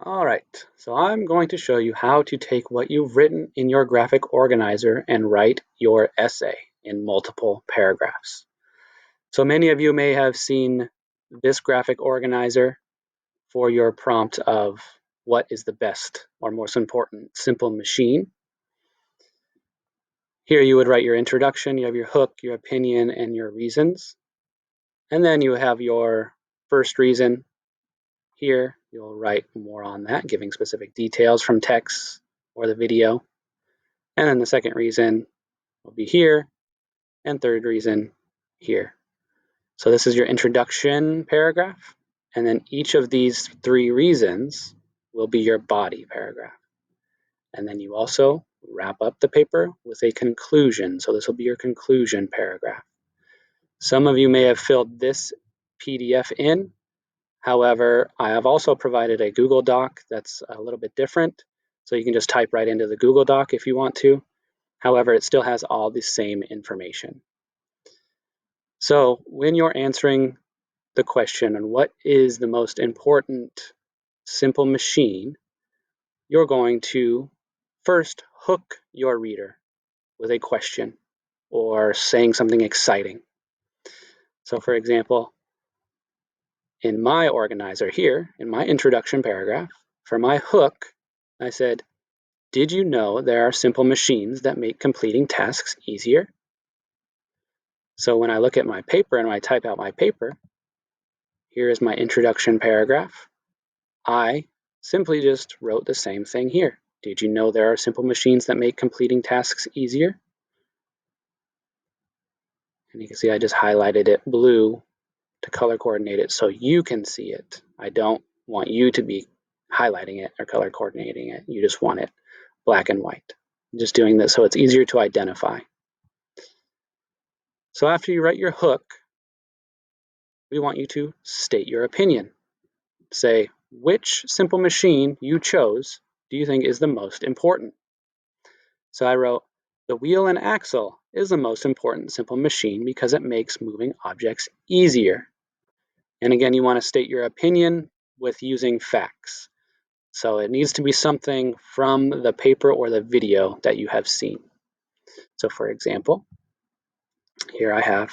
All right, so I'm going to show you how to take what you've written in your graphic organizer and write your essay in multiple paragraphs. So many of you may have seen this graphic organizer for your prompt of what is the best or most important simple machine. Here you would write your introduction, you have your hook, your opinion, and your reasons. And then you have your first reason. Here, you'll write more on that, giving specific details from text or the video. And then the second reason will be here, and third reason here. So this is your introduction paragraph, and then each of these three reasons will be your body paragraph. And then you also wrap up the paper with a conclusion. So this will be your conclusion paragraph. Some of you may have filled this PDF in. However, I have also provided a Google Doc that's a little bit different. So you can just type right into the Google Doc if you want to. However, it still has all the same information. So when you're answering the question on what is the most important simple machine, you're going to first hook your reader with a question or saying something exciting. So for example, in my organizer here, in my introduction paragraph, for my hook, I said, did you know there are simple machines that make completing tasks easier? So when I look at my paper and I type out my paper, here is my introduction paragraph. I simply just wrote the same thing here. Did you know there are simple machines that make completing tasks easier? And you can see I just highlighted it blue to color coordinate it so you can see it. I don't want you to be highlighting it or color coordinating it. You just want it black and white. I'm just doing this so it's easier to identify. So after you write your hook, we want you to state your opinion. Say which simple machine you chose do you think is the most important? So I wrote, the wheel and axle is the most important simple machine because it makes moving objects easier. And again, you want to state your opinion with using facts. So it needs to be something from the paper or the video that you have seen. So for example, here I have,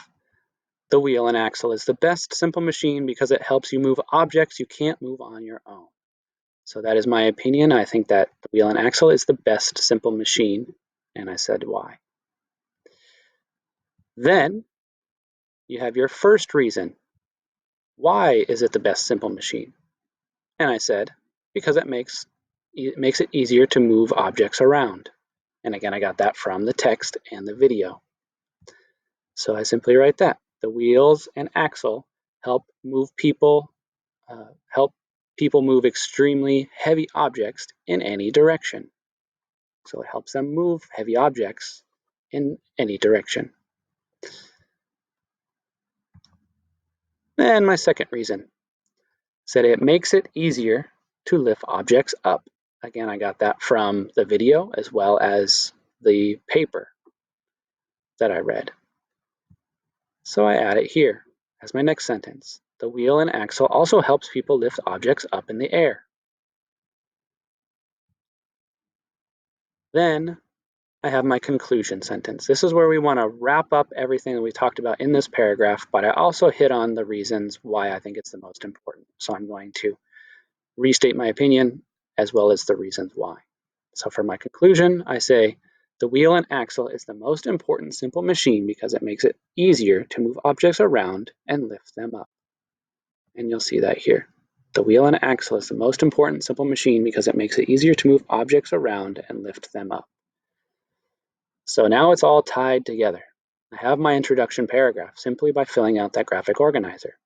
the wheel and axle is the best simple machine because it helps you move objects you can't move on your own. So that is my opinion. I think that the wheel and axle is the best simple machine, and I said why. Then you have your first reason. Why is it the best simple machine? And I said, because it makes it easier to move objects around. And again, I got that from the text and the video. So I simply write that. The wheels and axle help people move extremely heavy objects in any direction. So it helps them move heavy objects in any direction. And my second reason said it makes it easier to lift objects up. Again, I got that from the video as well as the paper that I read. So I add it here as my next sentence. The wheel and axle also helps people lift objects up in the air. Then I have my conclusion sentence. This is where we want to wrap up everything that we talked about in this paragraph, but I also hit on the reasons why I think it's the most important. So I'm going to restate my opinion as well as the reasons why. So for my conclusion, I say, the wheel and axle is the most important simple machine because it makes it easier to move objects around and lift them up. And you'll see that here. The wheel and axle is the most important simple machine because it makes it easier to move objects around and lift them up. So now it's all tied together. I have my introduction paragraph simply by filling out that graphic organizer.